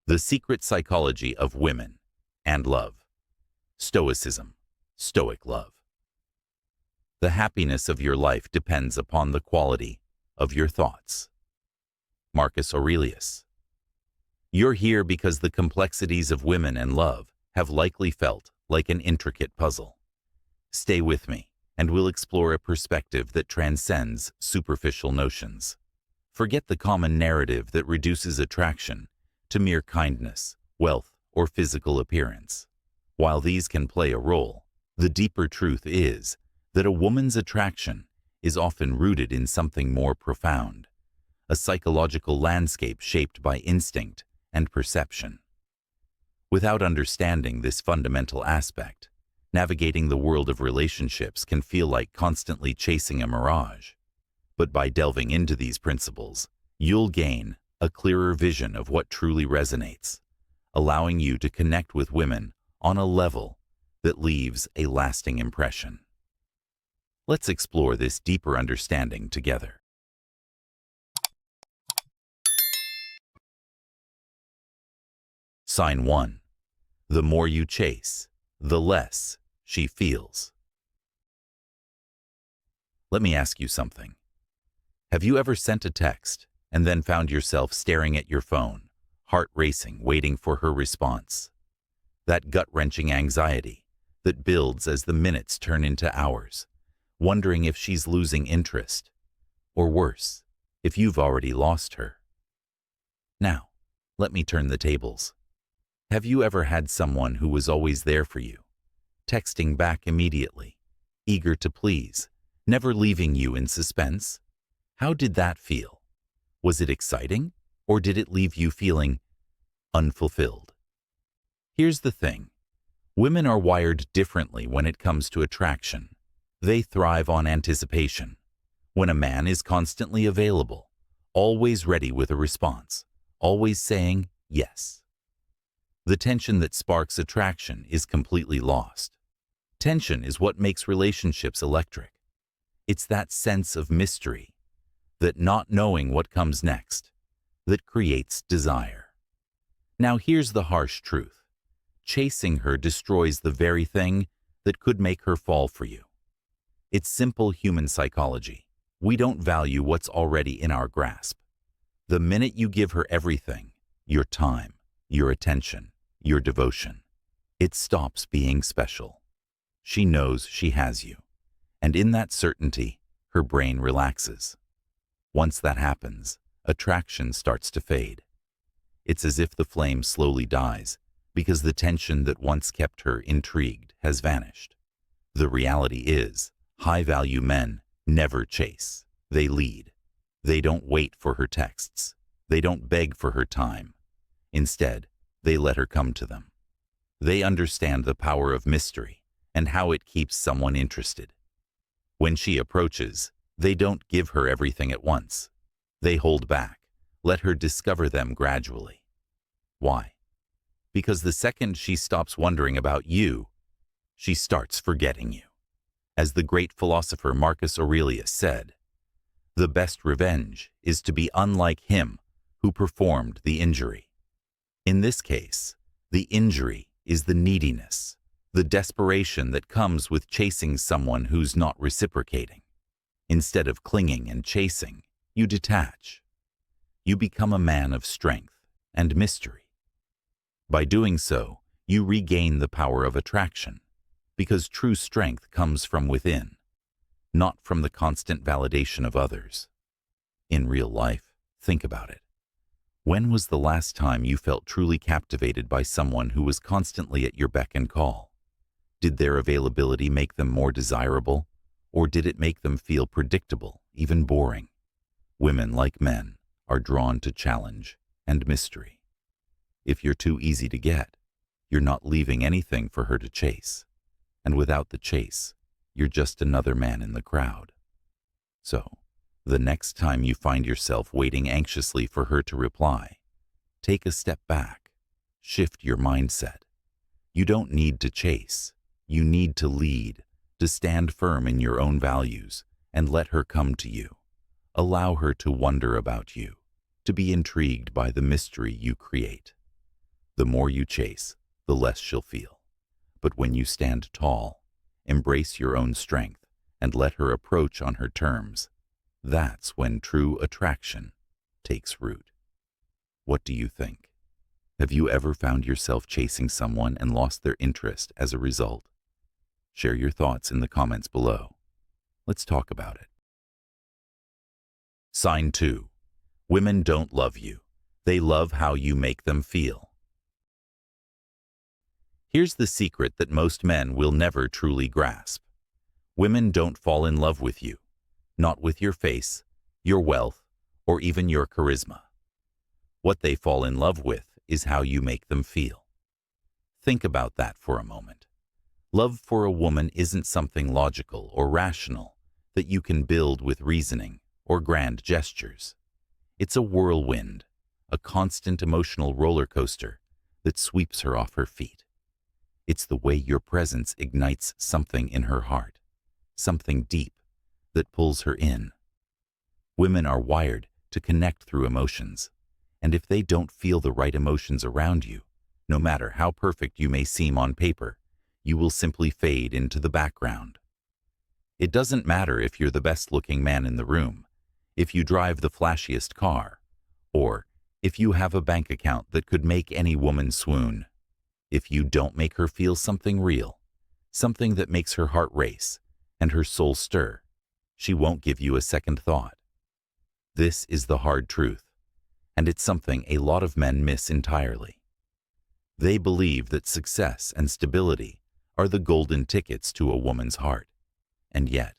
The Secret Psychology of Women and Love. Stoicism, Stoic Love. The happiness of your life depends upon the quality of your thoughts. Marcus Aurelius. You're here because the complexities of women and love have likely felt like an intricate puzzle. Stay with me, and we'll explore a perspective that transcends superficial notions. Forget the common narrative that reduces attraction to mere kindness, wealth, or physical appearance. While these can play a role, the deeper truth is that a woman's attraction is often rooted in something more profound, a psychological landscape shaped by instinct and perception. Without understanding this fundamental aspect, navigating the world of relationships can feel like constantly chasing a mirage. But by delving into these principles, you'll gain a clearer vision of what truly resonates, allowing you to connect with women on a level that leaves a lasting impression. Let's explore this deeper understanding together. Sign 1. The more you chase, the less she feels. Let me ask you something. Have you ever sent a text and then found yourself staring at your phone, heart racing, waiting for her response? That gut-wrenching anxiety that builds as the minutes turn into hours, wondering if she's losing interest, or worse, if you've already lost her. Now, let me turn the tables. Have you ever had someone who was always there for you, texting back immediately, eager to please, never leaving you in suspense? How did that feel? Was it exciting, or did it leave you feeling unfulfilled? Here's the thing. Women are wired differently when it comes to attraction. They thrive on anticipation. When a man is constantly available, always ready with a response, always saying yes, the tension that sparks attraction is completely lost. Tension is what makes relationships electric. It's that sense of mystery, that not knowing what comes next, that creates desire. Now here's the harsh truth. Chasing her destroys the very thing that could make her fall for you. It's simple human psychology. We don't value what's already in our grasp. The minute you give her everything, your time, your attention, your devotion, it stops being special. She knows she has you, and in that certainty, her brain relaxes. Once that happens, attraction starts to fade. It's as if the flame slowly dies, because the tension that once kept her intrigued has vanished. The reality is, high-value men never chase. They lead. They don't wait for her texts. They don't beg for her time. Instead, they let her come to them. They understand the power of mystery and how it keeps someone interested. When she approaches, they don't give her everything at once. They hold back, let her discover them gradually. Why? Because the second she stops wondering about you, she starts forgetting you. As the great philosopher Marcus Aurelius said, "The best revenge is to be unlike him who performed the injury." In this case, the injury is the neediness, the desperation that comes with chasing someone who's not reciprocating. Instead of clinging and chasing, you detach. You become a man of strength and mystery. By doing so, you regain the power of attraction, because true strength comes from within, not from the constant validation of others. In real life, think about it. When was the last time you felt truly captivated by someone who was constantly at your beck and call? Did their availability make them more desirable? Or did it make them feel predictable, even boring? Women, like men, are drawn to challenge and mystery. If you're too easy to get, you're not leaving anything for her to chase. And without the chase, you're just another man in the crowd. So, the next time you find yourself waiting anxiously for her to reply, take a step back, shift your mindset. You don't need to chase, you need to lead. To stand firm in your own values and let her come to you. Allow her to wonder about you, to be intrigued by the mystery you create. The more you chase, the less she'll feel. But when you stand tall, embrace your own strength, and let her approach on her terms, that's when true attraction takes root. What do you think? Have you ever found yourself chasing someone and lost their interest as a result? Share your thoughts in the comments below. Let's talk about it. Sign 2. Women don't love you. They love how you make them feel. Here's the secret that most men will never truly grasp. Women don't fall in love with you, not with your face, your wealth, or even your charisma. What they fall in love with is how you make them feel. Think about that for a moment. Love for a woman isn't something logical or rational that you can build with reasoning or grand gestures. It's a whirlwind, a constant emotional roller coaster that sweeps her off her feet. It's the way your presence ignites something in her heart, something deep that pulls her in. Women are wired to connect through emotions, and if they don't feel the right emotions around you, no matter how perfect you may seem on paper, you will simply fade into the background. It doesn't matter if you're the best-looking man in the room, if you drive the flashiest car, or if you have a bank account that could make any woman swoon. If you don't make her feel something real, something that makes her heart race and her soul stir, she won't give you a second thought. This is the hard truth, and it's something a lot of men miss entirely. They believe that success and stability are the golden tickets to a woman's heart, and yet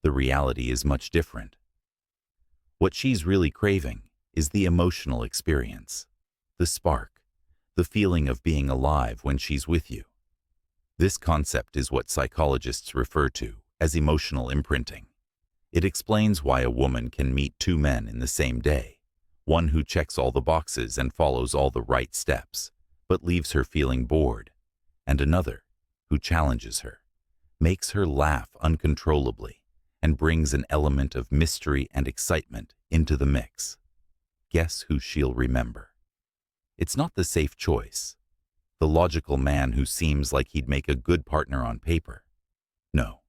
the reality is much different. What she's really craving is the emotional experience, the spark, the feeling of being alive when she's with you. This concept is what psychologists refer to as emotional imprinting. It explains why a woman can meet two men in the same day, one who checks all the boxes and follows all the right steps, but leaves her feeling bored, and another who challenges her, makes her laugh uncontrollably, and brings an element of mystery and excitement into the mix. Guess who she'll remember? It's not the safe choice, the logical man who seems like he'd make a good partner on paper. No,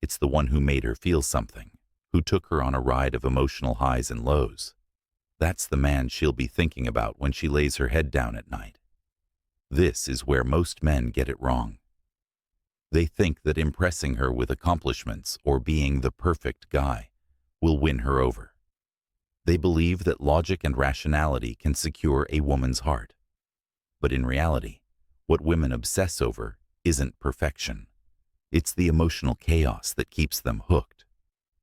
it's the one who made her feel something, who took her on a ride of emotional highs and lows. That's the man she'll be thinking about when she lays her head down at night. This is where most men get it wrong. They think that impressing her with accomplishments or being the perfect guy will win her over. They believe that logic and rationality can secure a woman's heart. But in reality, what women obsess over isn't perfection. It's the emotional chaos that keeps them hooked.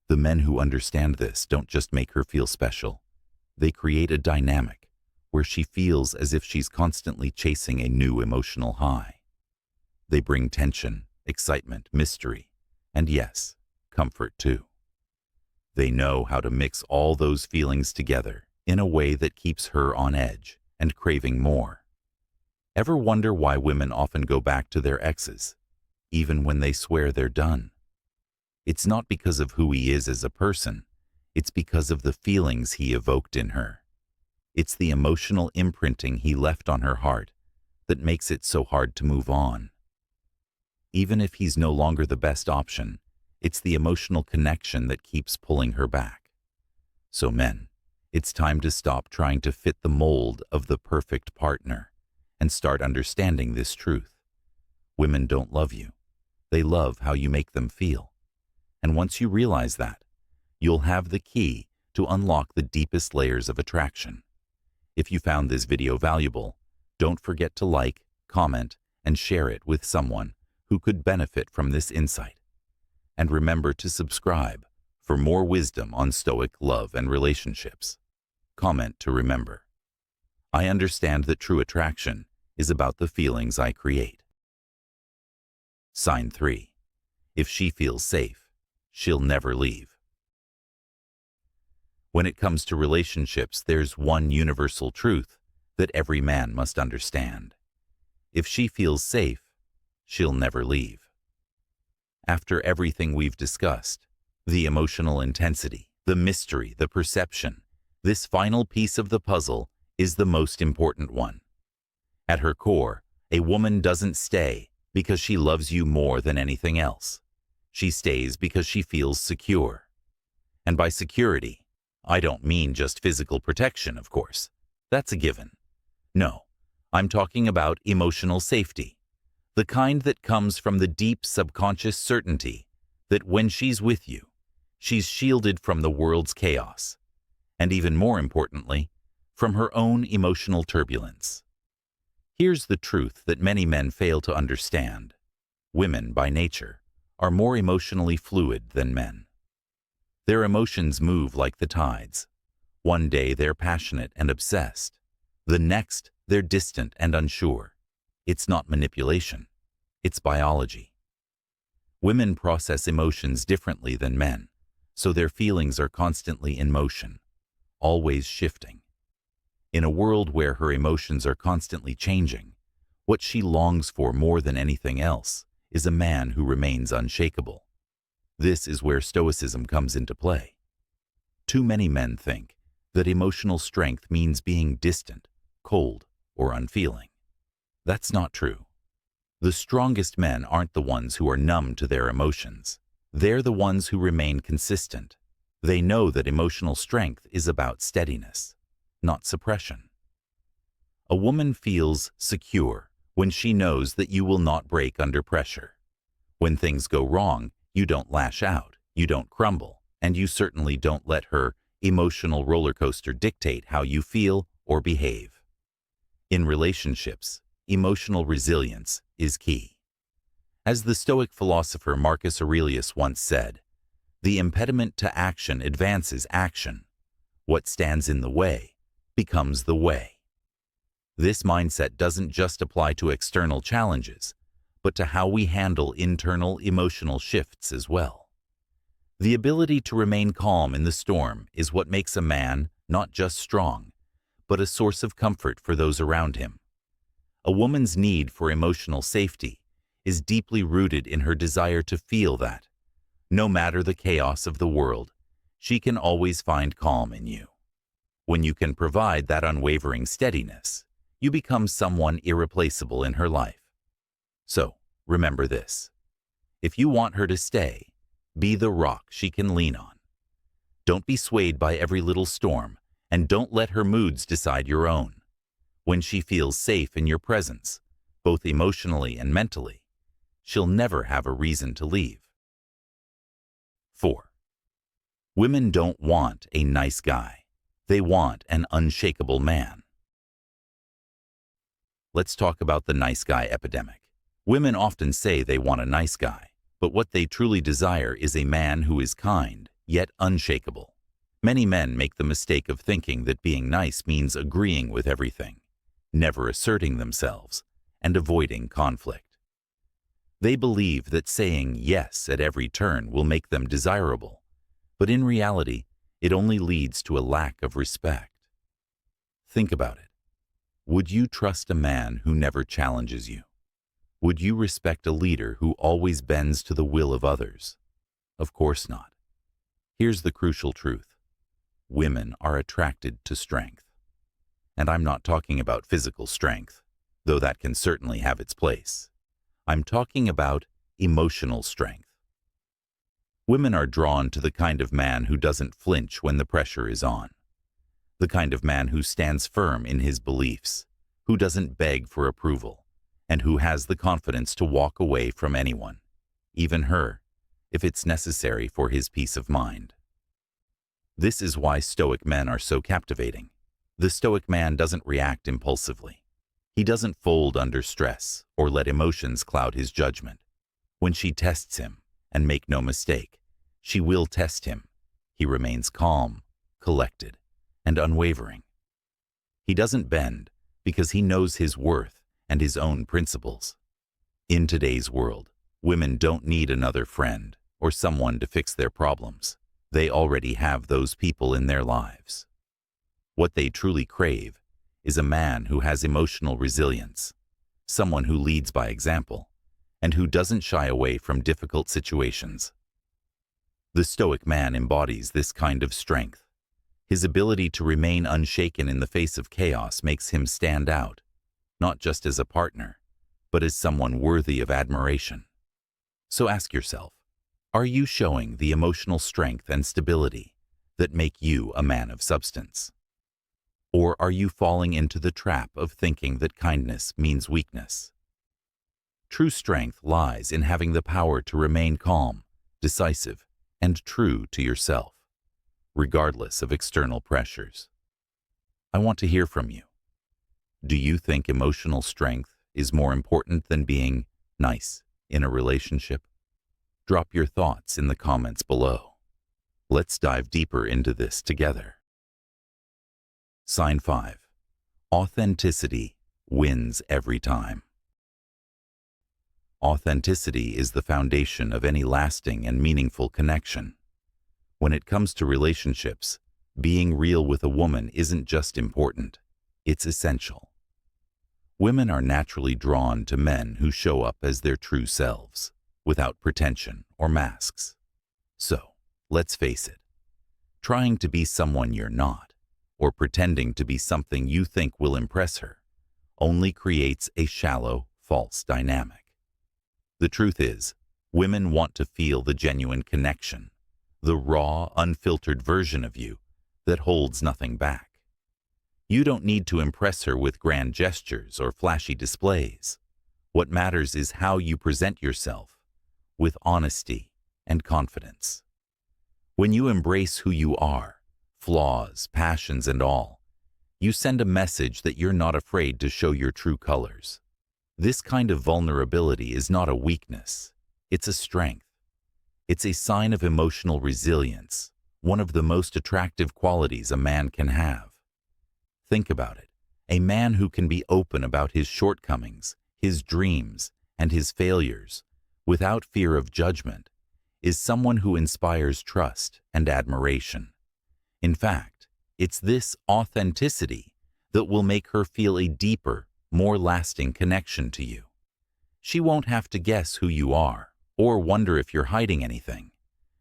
The men who understand this don't just make her feel special. They create a dynamic where she feels as if she's constantly chasing a new emotional high. They bring tension, excitement, mystery, and yes, comfort too. They know how to mix all those feelings together in a way that keeps her on edge and craving more. Ever wonder why women often go back to their exes, even when they swear they're done? It's not because of who he is as a person, it's because of the feelings he evoked in her. It's the emotional imprinting he left on her heart that makes it so hard to move on. Even if he's no longer the best option, it's the emotional connection that keeps pulling her back. So men, it's time to stop trying to fit the mold of the perfect partner and start understanding this truth. Women don't love you. They love how you make them feel. And once you realize that, you'll have the key to unlock the deepest layers of attraction. If you found this video valuable, don't forget to like, comment, and share it with someone who could benefit from this insight. And remember to subscribe for more wisdom on Stoic love and relationships. Comment to remember. I understand that true attraction is about the feelings I create. Sign 3. If she feels safe, she'll never leave. When it comes to relationships, there's one universal truth that every man must understand. If she feels safe, she'll never leave. After everything we've discussed, the emotional intensity, the mystery, the perception, this final piece of the puzzle is the most important one. At her core, a woman doesn't stay because she loves you more than anything else. She stays because she feels secure. And by security, I don't mean just physical protection, of course. That's a given. No, I'm talking about emotional safety, the kind that comes from the deep subconscious certainty that when she's with you, she's shielded from the world's chaos, and even more importantly, from her own emotional turbulence. Here's the truth that many men fail to understand. Women, by nature, are more emotionally fluid than men. Their emotions move like the tides. One day they're passionate and obsessed. The next, they're distant and unsure. It's not manipulation. It's biology. Women process emotions differently than men, so their feelings are constantly in motion, always shifting. In a world where her emotions are constantly changing, what she longs for more than anything else is a man who remains unshakable. This is where Stoicism comes into play. Too many men think that emotional strength means being distant, cold, or unfeeling. That's not true. The strongest men aren't the ones who are numb to their emotions. They're the ones who remain consistent. They know that emotional strength is about steadiness, not suppression. A woman feels secure when she knows that you will not break under pressure. When things go wrong, you don't lash out, you don't crumble, and you certainly don't let her emotional roller coaster dictate how you feel or behave. In relationships, emotional resilience is key. As the Stoic philosopher Marcus Aurelius once said, "The impediment to action advances action. What stands in the way becomes the way." This mindset doesn't just apply to external challenges, but to how we handle internal emotional shifts as well. The ability to remain calm in the storm is what makes a man not just strong, but a source of comfort for those around him. A woman's need for emotional safety is deeply rooted in her desire to feel that, no matter the chaos of the world, she can always find calm in you. When you can provide that unwavering steadiness, you become someone irreplaceable in her life. So, remember this. If you want her to stay, be the rock she can lean on. Don't be swayed by every little storm, and don't let her moods decide your own. When she feels safe in your presence, both emotionally and mentally, she'll never have a reason to leave. 4. Women don't want a nice guy. They want an unshakable man. Let's talk about the nice guy epidemic. Women often say they want a nice guy, but what they truly desire is a man who is kind, yet unshakable. Many men make the mistake of thinking that being nice means agreeing with everything, never asserting themselves, and avoiding conflict. They believe that saying yes at every turn will make them desirable, but in reality, it only leads to a lack of respect. Think about it. Would you trust a man who never challenges you? Would you respect a leader who always bends to the will of others? Of course not. Here's the crucial truth. Women are attracted to strength. And I'm not talking about physical strength, though that can certainly have its place. I'm talking about emotional strength. Women are drawn to the kind of man who doesn't flinch when the pressure is on. The kind of man who stands firm in his beliefs, who doesn't beg for approval, and who has the confidence to walk away from anyone, even her, if it's necessary for his peace of mind. This is why Stoic men are so captivating. The Stoic man doesn't react impulsively. He doesn't fold under stress or let emotions cloud his judgment. When she tests him, and make no mistake, she will test him, he remains calm, collected, and unwavering. He doesn't bend because he knows his worth and his own principles. In today's world, women don't need another friend or someone to fix their problems. They already have those people in their lives. What they truly crave is a man who has emotional resilience, someone who leads by example, and who doesn't shy away from difficult situations. The Stoic man embodies this kind of strength. His ability to remain unshaken in the face of chaos makes him stand out. not just as a partner, but as someone worthy of admiration. So ask yourself, are you showing the emotional strength and stability that make you a man of substance? Or are you falling into the trap of thinking that kindness means weakness? True strength lies in having the power to remain calm, decisive, and true to yourself, regardless of external pressures. I want to hear from you. Do you think emotional strength is more important than being nice in a relationship? Drop your thoughts in the comments below. Let's dive deeper into this together. Sign 5. Authenticity wins every time. Authenticity is the foundation of any lasting and meaningful connection. When it comes to relationships, being real with a woman isn't just important, it's essential. Women are naturally drawn to men who show up as their true selves, without pretension or masks. So, let's face it, trying to be someone you're not, or pretending to be something you think will impress her, only creates a shallow, false dynamic. The truth is, women want to feel the genuine connection, the raw, unfiltered version of you that holds nothing back. You don't need to impress her with grand gestures or flashy displays. What matters is how you present yourself, with honesty and confidence. When you embrace who you are, flaws, passions, and all, you send a message that you're not afraid to show your true colors. This kind of vulnerability is not a weakness, it's a strength. It's a sign of emotional resilience, one of the most attractive qualities a man can have. Think about it. A man who can be open about his shortcomings, his dreams, and his failures, without fear of judgment, is someone who inspires trust and admiration. In fact, it's this authenticity that will make her feel a deeper, more lasting connection to you. She won't have to guess who you are or wonder if you're hiding anything.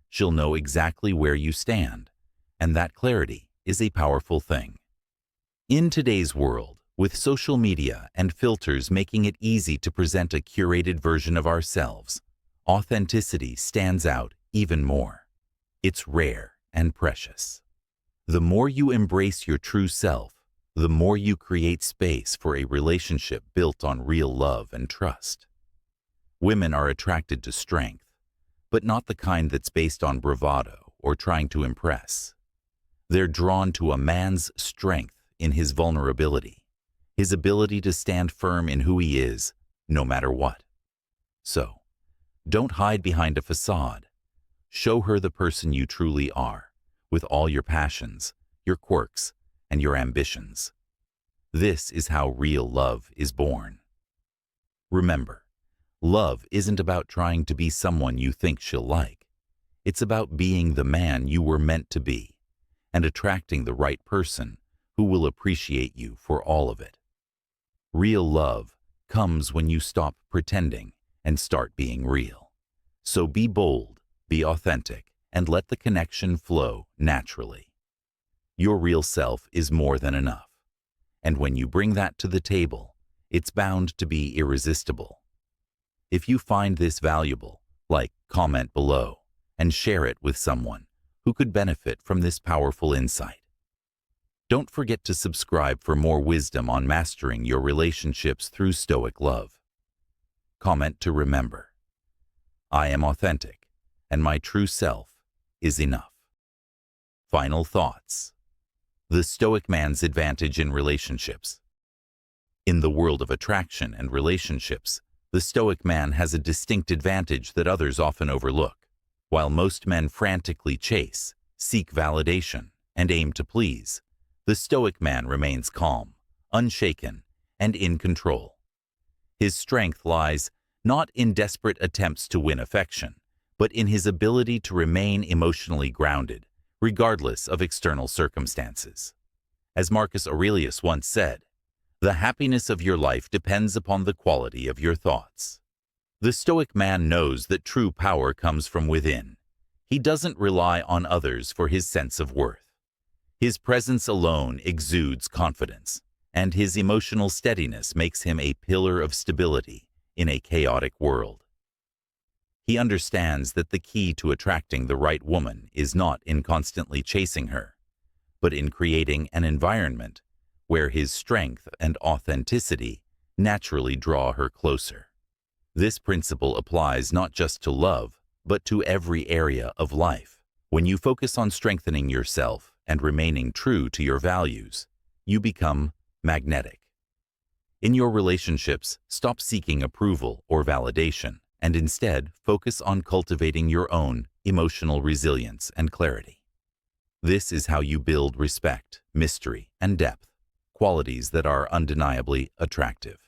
She'll know exactly where you stand, and that clarity is a powerful thing. In today's world, with social media and filters making it easy to present a curated version of ourselves, authenticity stands out even more. It's rare and precious. The more you embrace your true self, the more you create space for a relationship built on real love and trust. Women are attracted to strength, but not the kind that's based on bravado or trying to impress. They're drawn to a man's strength in his vulnerability, his ability to stand firm in who he is, no matter what. So, don't hide behind a facade. Show her the person you truly are, with all your passions, your quirks, and your ambitions. This is how real love is born. Remember, love isn't about trying to be someone you think she'll like. It's about being the man you were meant to be, and attracting the right person who will appreciate you for all of it. Real love comes when you stop pretending and start being real. So be bold, be authentic, and let the connection flow naturally. Your real self is more than enough. And when you bring that to the table, it's bound to be irresistible. If you find this valuable, comment below, and share it with someone who could benefit from this powerful insight. Don't forget to subscribe for more wisdom on mastering your relationships through Stoic love. Comment to remember. I am authentic, and my true self is enough. Final thoughts. The Stoic man's advantage in relationships. In the world of attraction and relationships, the Stoic man has a distinct advantage that others often overlook. While most men frantically chase, seek validation, and aim to please, the Stoic man remains calm, unshaken, and in control. His strength lies not in desperate attempts to win affection, but in his ability to remain emotionally grounded, regardless of external circumstances. As Marcus Aurelius once said, "The happiness of your life depends upon the quality of your thoughts." The Stoic man knows that true power comes from within. He doesn't rely on others for his sense of worth. His presence alone exudes confidence, and his emotional steadiness makes him a pillar of stability in a chaotic world. He understands that the key to attracting the right woman is not in constantly chasing her, but in creating an environment where his strength and authenticity naturally draw her closer. This principle applies not just to love, but to every area of life. When you focus on strengthening yourself and remaining true to your values, you become magnetic. In your relationships, stop seeking approval or validation, and instead focus on cultivating your own emotional resilience and clarity. This is how you build respect, mystery, and depth, qualities that are undeniably attractive.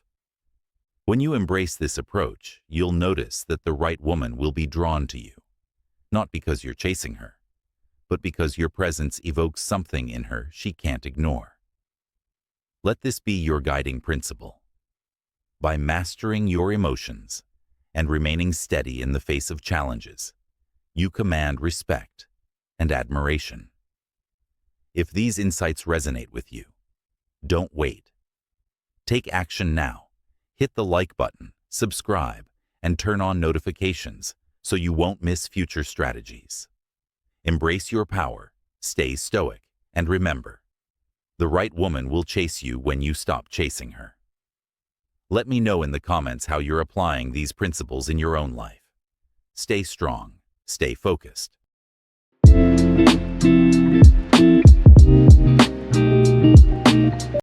When you embrace this approach, you'll notice that the right woman will be drawn to you, not because you're chasing her, but because your presence evokes something in her she can't ignore. Let this be your guiding principle. By mastering your emotions and remaining steady in the face of challenges, you command respect and admiration. If these insights resonate with you, don't wait. Take action now. Hit the like button, subscribe, and turn on notifications so you won't miss future strategies. Embrace your power, stay stoic, and remember, the right woman will chase you when you stop chasing her. Let me know in the comments how you're applying these principles in your own life. Stay strong, stay focused.